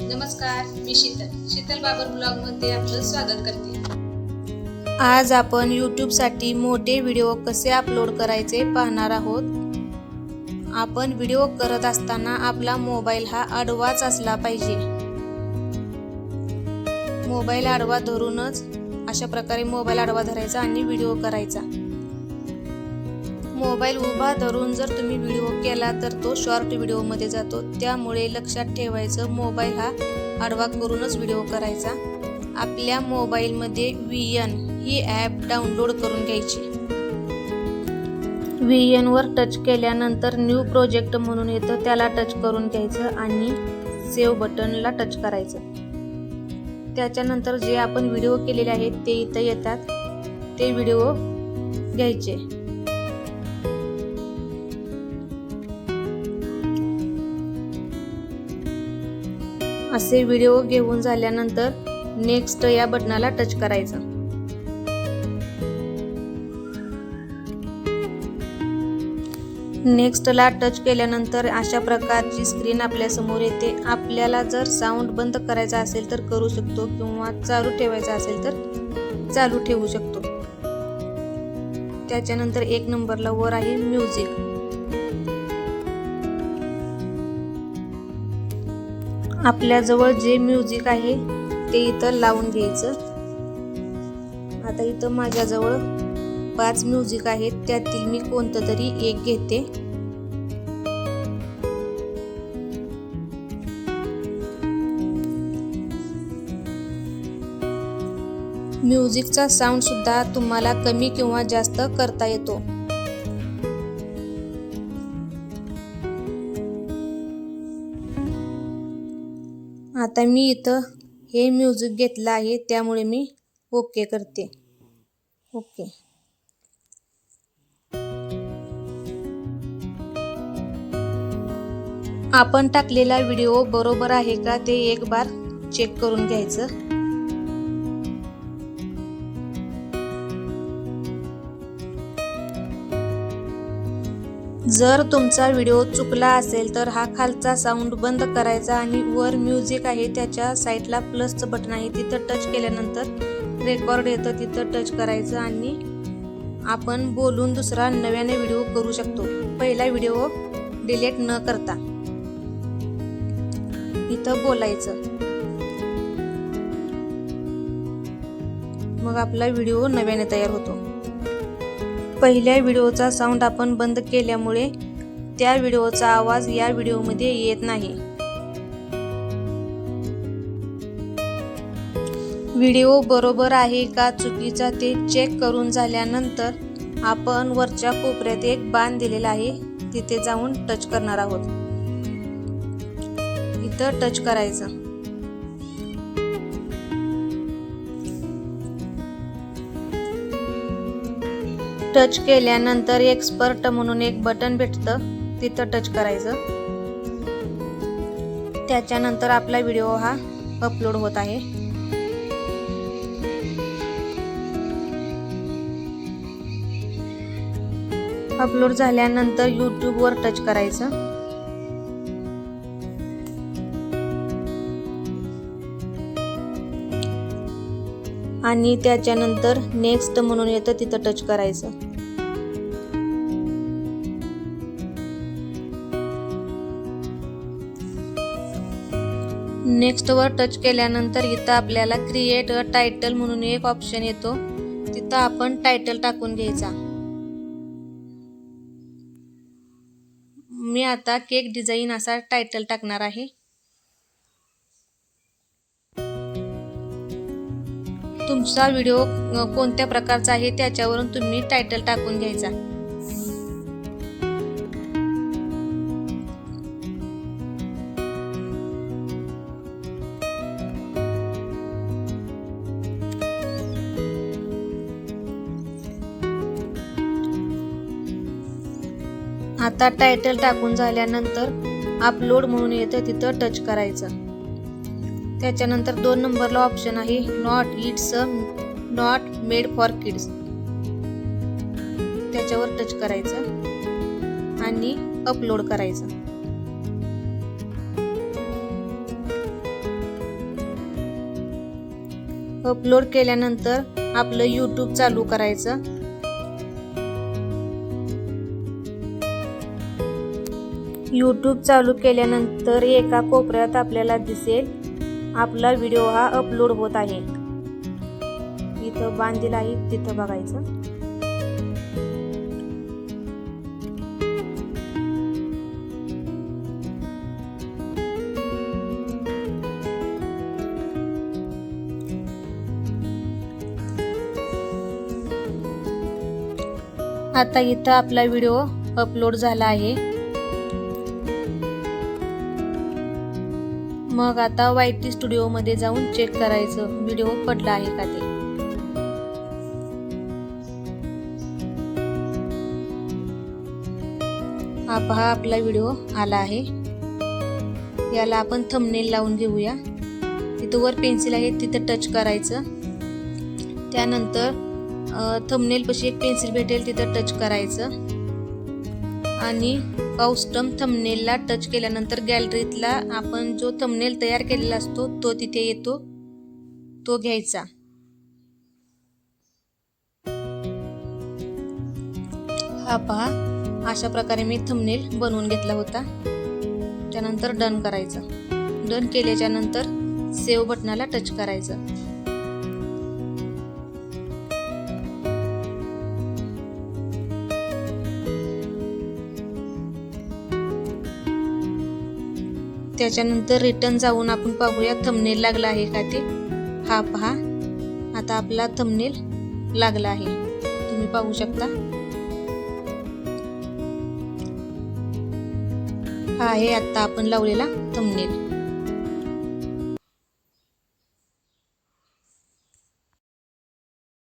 नमस्कार, मी शीतल बाबर ब्लॉग मध्ये आपलं स्वागत करते। आज आपण यूट्यूबसाठी मोठे व्हिडिओ कसे अपलोड करायचे पाहणार आहोत। आपण व्हिडिओ करत असताना आपला मोबाईल हा आडवाच असला पाहिजे। मोबाईल आडवा धरूनच अशा प्रकारे मोबाईल आडवा धरायचा आणि व्हिडिओ करायचा। मोबाईल उभा धरून जर तुम्ही व्हिडिओ केला तर तो शॉर्ट व्हिडिओ मध्ये जातो, त्यामुळे लक्षात ठेवायचं मोबाईल हा आडवा करूनच व्हिडिओ करायचा। आपल्या मोबाईल मध्ये VN ही ॲप डाउनलोड करून घ्यायची। VN वर टच केल्यानंतर न्यू प्रोजेक्ट म्हणून येतं, त्याला टच करून घ्यायचं आणि सेव्ह बटनला टच करायचं। त्याच्यानंतर जे आपण व्हिडिओ केलेले आहेत ते इथं येतात, ते व्हिडिओ घ्यायचे। असे व्हिडिओ घेऊन झाल्यानंतर नेक्स्ट या बटनाला टच करायचं। नेक्स्टला टच केल्यानंतर अशा प्रकारची स्क्रीन आपल्या समोर येते। आपल्याला जर साऊंड बंद करायचा असेल तर करू शकतो किंवा चालू ठेवायचा असेल तर चालू ठेवू शकतो। त्याच्यानंतर 1 नंबरला वर आहे म्युझिक। आपल्या जवळ जे म्युझिक आहे ते इथं लावून घ्यायचं। आता इथं माझ्याजवळ 5 म्युझिक आहेत, त्यातील मी कोणतं तरी एक घेते। म्युझिकचा साऊंड सुद्धा तुम्हाला कमी किंवा जास्त करता येतो। आता मी इथं हे म्युझिक घेतलं आहे, त्यामुळे मी ओके करते। ओके। आपण टाकलेला व्हिडिओ बरोबर आहे का ते एक बार चेक करून घ्यायचं। जर तुमचा व्हिडिओ चुकला असेल तर हा खालचा साऊंड बंद करायचा आणि वर म्युझिक आहे त्याच्या साईडला प्लसचं बटन आहे, तिथं टच केल्यानंतर रेकॉर्ड येतं, तिथं टच करायचं आणि आपण बोलून दुसरा नव्याने व्हिडिओ करू शकतो, पहिला व्हिडिओ डिलीट न करता। इथं बोलायचं, मग आपला व्हिडिओ नव्याने तयार होतो। पहिल्या व्हिडिओचा साऊंड आपण बंद केल्यामुळे त्या व्हिडिओचा आवाज या व्हिडिओमध्ये येत नाही। व्हिडिओ बरोबर आहे का चुकीचा ते चेक करून झाल्यानंतर आपण वरच्या कोपऱ्यात एक बाण दिलेला आहे, तिथे जाऊन टच करणार आहोत। इथं टच करायचं। टच केल्यानंतर एक्सपर्ट म्हणून एक बटन भेटतं, तिथं टच करायचं। त्याच्यानंतर आपला व्हिडिओ हा अपलोड होत आहे। अपलोड झाल्यानंतर YouTube वर टच करायचं। आणि त्याच्यानंतर नेक्स्ट म्हणून येतं, तिथं टच करायचं। नेक्स्ट वर टच केल्यानंतर इथं आपल्याला क्रिएट अ टायटल म्हणून एक ऑप्शन येतो, तिथं आपण टायटल टाकून घ्यायचा। मी आता केक डिझाइन असा टायटल टाकणार आहे। तुमचा व्हिडिओ कोणत्या प्रकारचा आहे त्याच्यावरून तुम्ही टायटल टाकून घ्यायचा। आता टायटल टाकून झाल्यानंतर अपलोड म्हणून येतं, तिथं टच करायचं। त्याच्यानंतर 2 नंबरला ऑप्शन आहे नॉट मेड फॉर किड्स, त्याच्यावर टच करायचं आणि अपलोड करायचं। अपलोड केल्यानंतर आपलं YouTube चालू करायचं. YouTube चालू केल्यानंतर एका कोपऱ्यात आपल्याला दिसेल आपला व्हिडिओ हा अपलोड होत आहे. इथं बाण दिला आहे तिथं बघायचं. आता इथं आपला व्हिडिओ अपलोड झाला आहे. मग आता YT स्टुडिओ मध्ये जाऊन चेक करायचं व्हिडिओ पडला आहे का ते. हा पहा आपला व्हिडिओ आला आहे. याला आपण थंबनेल लावून घेऊया. तिथं वर पेन्सिल आहे तिथं टच करायचं. त्यानंतर थंबनेल पाशी एक पेन्सिल भेटेल तिथं टच करायचं आणि कस्टम थंबनेलला टच केल्यानंतर गॅलरीतला आपण जो थंबनेल तयार केलेला असतो तो तिथे येतो, तो घ्यायचा. हा पहा अशा प्रकारे मी थंबनेल बनवून घेतला होता. त्यानंतर डन करायचं. डन केल्याच्या नंतर सेव्ह बटनाला टच करायचं. त्याच्यानंतर रिटर्न जाऊन आपण पाहूया थंबनेल लागला आहे का ते. हा पहा आता आपला थंबनेल लागला आहे, तुम्ही पाहू शकता. हा आहे आता आपण लावलेला थंबनेल.